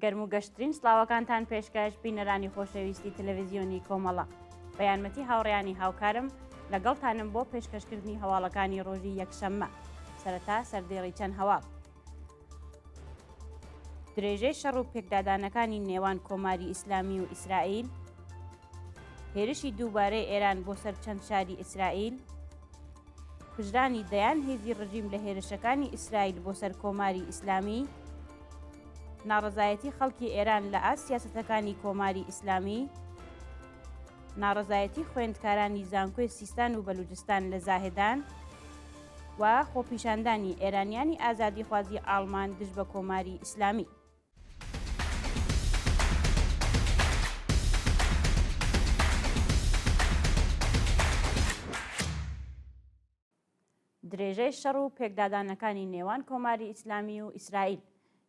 گەرم و گەشترین سڵاوەکانتان پێشکەش بینەرانی خۆشەویستی تەلەڤیزیۆنی کۆمەڵە بە یارمەتی هاوڕێیانی هاوکارم لەگەڵتانم بۆ پێشکەشکردنی هەواڵەکانی ڕۆژی یەکشەممە. سەرەتا سەردێڕی چەند هەواڵ. درێژەی شەڕ و پێکدادانەکانی نێوان کۆماری ئیسلامی و ئیسرائیل، هێرشی دووبارەی ئێران بۆ سەر چەند شاری ئیسرائیل، کوژرانی دەیان هێزی ڕژیم لە هێرشەکانی ئیسرائیل بۆ سەر کۆماری ئیسلامی، ناڕەزایەتی خەڵکی ئێران لە سیاسەتەکانی کۆماری ئیسلامی، ناڕەزایەتی خوێندکارانی زانکۆی سیستان و بەلوچستان لە زاهدان و خۆپیشاندانی ئێرانیانی ئازادیخوازی ئاڵمان دژ بە کۆماری ئیسلامی. درێژەی شەڕ و پێکدادانەکانی نێوان کۆماری ئیسلامی و ئیسرائیل.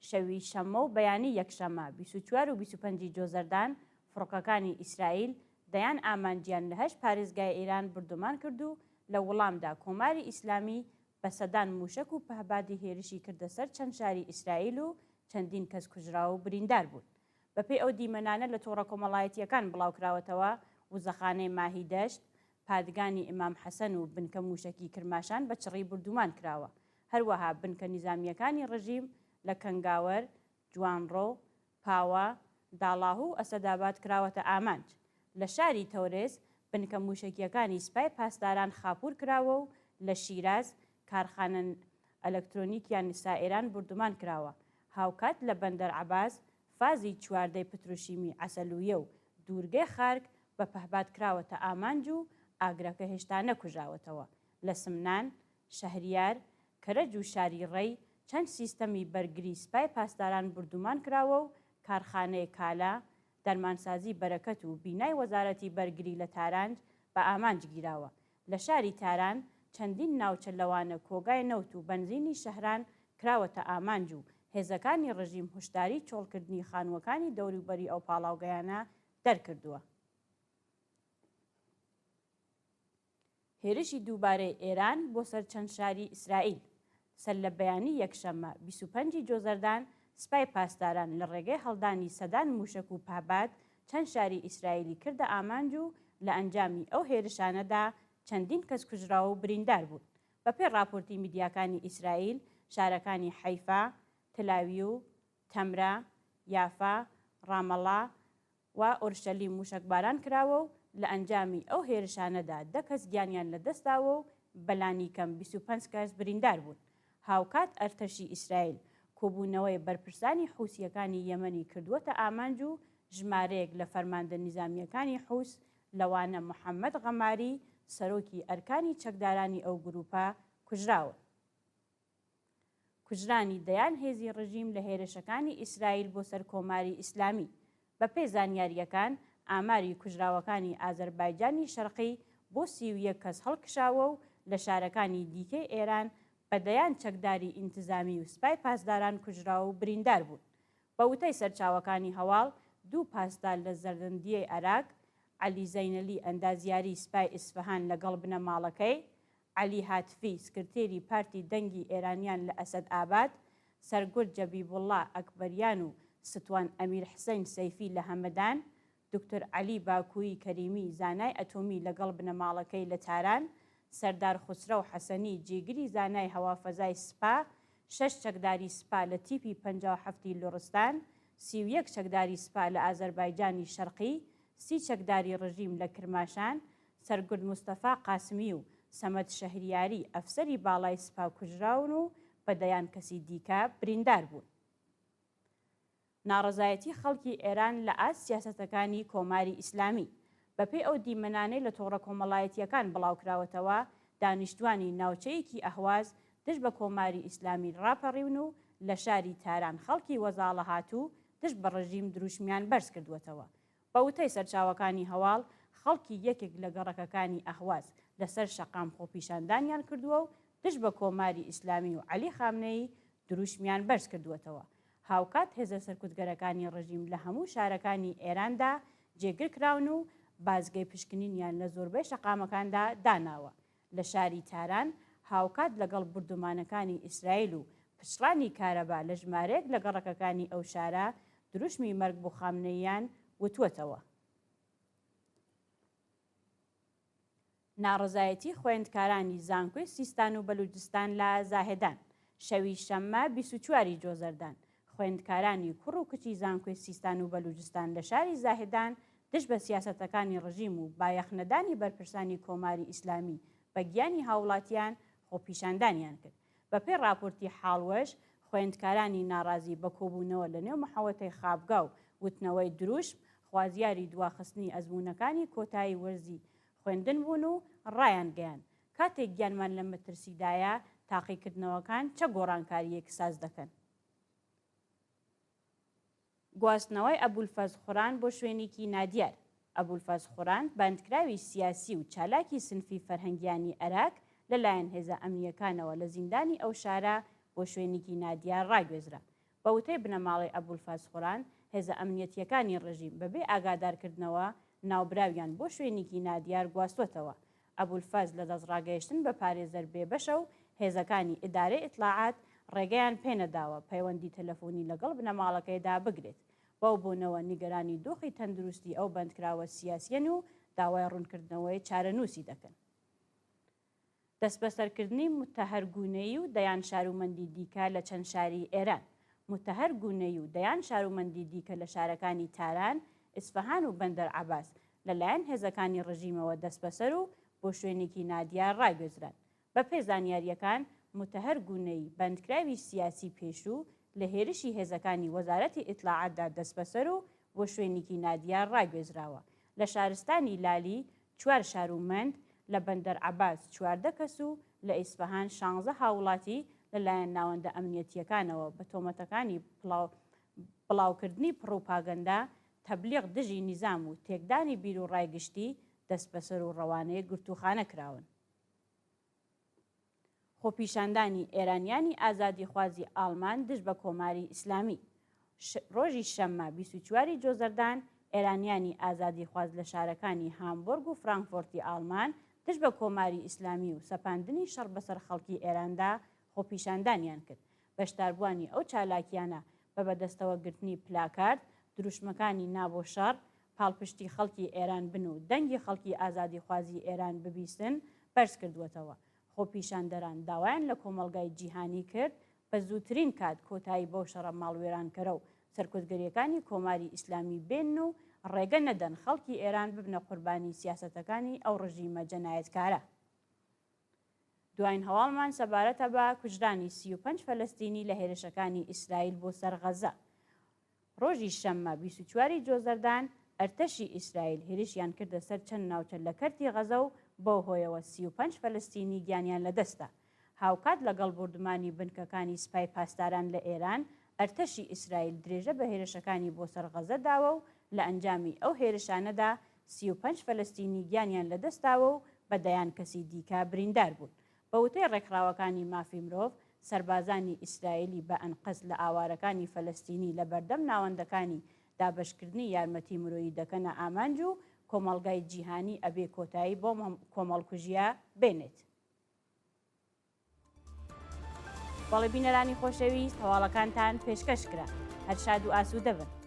شەوی شەممە و بەیانی یەکشەممە 24 و 25 جۆزەردان فڕۆکەکانی ئیسرائیل دەیان ئامانجیان لە 8 پارێزگای ئێران بردومان کرد و لە وەڵامدا کۆماری ئیسلامی بە سەدان موشک و پەهبادی هێرشی کردە سەر چەند شاری ئیسرائیل و چەندین کەس کوژراوە و بریندار بوون. بەپێی ئەو دیمەنانە لە تۆڕە کۆمەڵایەتیەکان بڵاوکراوەتەوە وزەخانەی ماهی دەشت، پادگانی ئیمام حەسەن و بنکە موشکی کرماشان بە چڕی بردومان کراوە. هەروەها بنکە نیزامیەکانی ڕژیم لە کەنگاوەر، جوانڕۆ، پاوە، داڵاهوو و ئەسەداباد کراوەتە ئامانج. لە شاری تەورێز بنکە موشکیەکانی سوپای پاسداران خاپور کراوە و لە شیراز کارخانە ئەلەکترۆنیکیان سائێران بردومان کراوە. هاوکات لە بەندەر عەباس فازی چواردەی پتروشیمی عەسەلویە و دوورگەی خارک بە پەهباد کراوەتە ئامانج و ئاگرەکە هێشتا نەکوژاوەتەوە. لە سمنان، شەهریار، کەرەج و شاری ڕێی چەند سیستەمی بەرگری سوپای پاسداران بردومان کراوە و کارخانەی کالا، دەرمانسازی بەرەکەت و بینای وەزارەتی بەرگری لە تارانج بە ئامانج گیراوە. لە شاری تاران چەندین ناوچە لەوانە کۆگای نەوت و بەنزینی شەهران کراوەتە ئامانج و هێزەکانی ڕژیم هوشداری چۆڵکردنی خانووەکانی دەوروبەری ئەو پاڵاوگەیانە دەرکردووە. هێرشی دووبارەی ئێران بۆ سەر چەند شاری ئیسرائیل. سەر لە بەیانی یەکشەممە 25 جۆزەردان سوپای پاسداران لە ڕێگەی هەڵدانی سەدان موشک و پابات چەند شاری ئیسرائیلی کردە ئامانج و لە ئەنجامی ئەو هێرشانەدا چەندین کەس کوژراوە و بریندار بوون. بەپێی راپۆرتی میدیاکانی ئیسرائیل، شارەکانی حەیفا، تەلاویو، تەمرە، یافا، ڕامەڵا و ئۆرشەلیم موشکباران کراوە و لە ئەنجامی ئەو هێرشانەدا 10 کەس گیانیان لەدەستاوە و بەلانی کەم 25 کەس بریندار بوون. هاوکات ئەرتەشی ئیسرائیل کۆبوونەوەی بەرپرسانی حوسیەکانی یەمەنی کردووەتە ئامانج و ژمارەیەک لە فەرماندە نیزامیەکانی حوس لەوانە محەممەد غەماری سەرۆکی ئەرکانی چەکدارانی ئەو گروپە کوژراوە. کوژرانی دەیان هێزی ڕژیم لە هێرشەکانی ئیسرائیل بۆ سەر کۆماری ئیسلامی. بەپێی زانیاریەکان ئاماری کوژراوەکانی ئازەربایجانی شەرقی بۆ 31 کەس هەڵکشاوە و لە شارەکانی دیکەی ئێران بەدەیان چەکداری ئینتزامی و سوپای پاسداران کوژراوە و بریندار بوون. بە وتەی سەرچاوەکانی هەواڵ، 2 پاسدار لە زەردەندیەی عێراق، عەلی زەینەلی ئەندازیاری سوپای ئیسفەهان لەگەڵ بنەماڵەکەی، عەلی هاتفی سکرتێری پارتی دەنگی ئێرانیان لە ئەسەدئاباد، سەرگورد جەبیبوڵڵا ئەکبەریان و ستوان ئەمیر حسەین سەیفی لە هەمەدان، دکتۆر عەلی باکووی کەریمی زانای ئەتۆمی لەگەڵ بنەماڵەکەی لە تاران، سەردار خوسرەو حەسەنی جێگیری زانای هەوافەزای سوپا، 6 چەکداری سوپا لە تیپی 57ی لوڕستان، 31 چەکداری سوپا لە ئازەربایجانی شەرقی، 30 چەکداری ڕژیم لە کرماشان، سەرگورد مستەفا قاسمی و سەمەد شەهریاری ئەفسەری باڵای سوپا کوژراون و بەدەیان کەسی دیکە بریندار بوون. ناڕەزایەتی خەڵکی ئێران لە سیاسەتەکانی کۆماری ئیسلامی. بەپێی ئەو دیمەنانەی لە تۆڕە کۆمەڵایەتیەکان بڵاوکراوەتەوە، دانیشتوانی ناوچەیەکی ئەهواز دژ بە کۆماری ئیسلامی ڕاپەڕیون و لە شاری تاران خەڵکی وەزاڵە هاتوو دژ بە ڕژیم دروشمیان بەرز کردووەتەوە. بە وتەی سەرچاوەکانی هەواڵ، خەڵکی یەکێک لە گەڕەکەکانی ئەهواز لەسەر شەقام خۆپیشاندانیان کردووە و دژ بە کۆماری ئیسلامی و عەلی خامنەیی دروشمیان بەرز کردووەتەوە. هاوکات هێزە سەرکوتگەرەکانی ڕژیم لە هەموو شارەکانی ئێراندا جێگر کراون و بازگەی پشکنینیان لە زۆربەی شەقامەکاندا داناوە. لە شاری تاران هاوکات لەگەڵ بردومانەکانی ئیسرائیل و پشڕانی کارەبا لە ژمارەیەک لە گەڕەکەکانی ئەو شارە دروشمی مەرگ بۆ خامنەییان وتووەتەوە. ناڕزایەتی خوێندکارانی زانکۆی سیستان و بەلوچستان لە زاهێدان. شەوی شەممە 24 جۆزەردان خوێندکارانی کوڕ و کچی زانکۆی سیستان و بەلوچستان لە شاری زاهێدان دژ بە سیاسەتەکانی ڕژیم و بایەخنەدانی بەرپرسانی کۆماری ئیسلامی بە گیانی هاوڵاتیان خۆپیشاندانیان کرد. بەپێی راپۆرتی حاڵوەش خوێندکارانی ناڕازی بە کۆبوونەوە لە نێو مەحەوەتەی خابگا و وتنەوەی دروشم خوازیاری دواخستنی ئەزموونەکانی کۆتایی وەرزی خوێندن بوون و ڕایان گەیان. کاتێک گیانمان لە مەترسیدایە تاقیکردنەوەکان چە گۆڕانکاریەک ساز دەکەن. گواستنەوەی ئەبولفەز خوران بۆ شوێنێکی نادیار. ئەبولفەز خوران باندکراوی سیاسی و چالاکی سنفی فەرهەنگیانی عێراق لەلایەن هێزە ئەمنیەکانەوە لە زیندانی ئەو شارە بۆ شوێنێکی نادیار ڕاگوێزرا. بە وتەی بنەماڵی ئەبولفەز خوران هێزە ئەمنیەتیەکانی ڕژیم بەبێ ئاگادارکردنەوە ناوبراویان بۆ شوێنێکی نادیار گواستوەتەوە. ئەبولفەز لە دەستڕاگەیشتن بە پارێزەر بێبەشە و هێزەکانی ئیدارەی ئیطلاعات ڕێگەیان پێنەداوە پەیوەندی تەلەفۆنی لەگەڵ بنەماڵەکەیدا بگرێت. بەو بوونەوە نیگەرانی دۆخی تەندروستی ئەو بەندکراوە سیاسیەن و داوای ڕوونکردنەوەی چارەنووسی دەکەن. دەست بەسەرکردنی متەهەرگونەیی و دەیان شارومەندی دیکە لە چەند شاری ئێران. متەهەرگونەیی و دەیان شارومەندی دیکە لە شارەکانی تاران، ئیسفەهان و بەندەر عەباس لەلایەن هێزەکانی ڕژیمەوە دەست بەسەر و بۆ شوێنێکی نادیار ڕاگوێزران. بە پێی زانیاریەکان متەهەرگونەیی بەندکراوی سیاسی پێشوو لە هێرشی هێزەکانی وەزارەتی ئیطلاعاتدا دەست بەسەر و بۆ شوێنێکی نادیار ڕاگوێزراوە. لە شارستانی لالی 4 شارومەند، لە بەندەر عەباس 14 کەس و لە ئیسفەهان 16 هاوڵاتی لەلایەن ناوەندە ئەمنیەتیەکانەوە بە تۆمەتەکانی بڵاوکردنی پڕۆپاگەندا، تەبلیغ دژی نیزام و تێکدانی بیر و ڕایگشتی دەست بەسەر و ڕەوانەیە گرتوخانە کراون. خۆپیشاندانی ئێرانیانی ئازادی خوازی ئاڵمان دژ بە کۆماری ئیسلامی. ڕۆژی شەممە 24 جۆزەردان ئێرانیانی ئازادی خواز لە شارەکانی هامبۆرگ و فرانکفۆرتی ئاڵمان دژ بە کۆماری ئیسلامی و سەپاندنی شەڕ بەسەر خەڵکی ئێراندا خۆپیشاندانیان کرد. بەشداربووانی ئەو چالاکیانە بە بەدەستەوە گرتنی پلاکارد، دروشمەکانی نابۆ شەڕ، پاڵپشتی خەڵکی ئێران بن و دەنگی خەڵکی ئازادی خوازی ئێران ببیستن بەرز کردووەتەوە. خۆپیشاندەران داوایان لە کۆمەڵگای جیهانی کرد بە زووترین کات کۆتایی بەو شەڕە ماڵوێرانکەرە و سەرکوتگەریەکانی کۆماری ئیسلامی بێن و ڕێگە نەدەن خەڵکی ئێران ببنە قوربانی سیاسەتەکانی ئەو ڕژیمە جەنایەتکارە. دوایین هەواڵمان سەبارەتە بە کوژرانی 35 فەلەستینی لە هێرشەکانی ئیسرائیل بۆ سەر غەزە. ڕۆژی شەممە 24 جۆزەردان ئەرتەشی ئیسرائیل هێرشیان کردە سەر چەند ناوچە لە کەرتی غەزە و بەو هۆیەوە 35 فەلەستینی گیانیان لەدەستە. هاوکات لەگەڵ بردمانی بنکەکانی سپای پاسداران لە ئێران، ئەرتەشی ئیسرائیل درێژە بە هێرشەکانی بۆ سەر غەزە داوە و لە ئەنجامی ئەو هێرشانەدا 35 فەلەستینی گیانیان لەدەستاوە و بەدەیان کەسی دیکە بریندار بوون. بە وتەی ڕێکخراوەکانی مافی مرۆڤ، سەربازانی ئیسرائیلی بە ئەنقەز لە ئاوارەکانی فەلەستینی لە بەردەم ناوەندەکانی دابەشکردنی یارمەتی مرۆیی دەکەنە ئامانج و کۆمەڵگای جیهانی ئەبێ کۆتایی بۆ کۆمەڵکوژیە بێنێت. بەڵێ بینەرانی خۆشەویست، هەواڵەکانتان پێشکەش کرا. هەر شاد و ئاسوودە بن.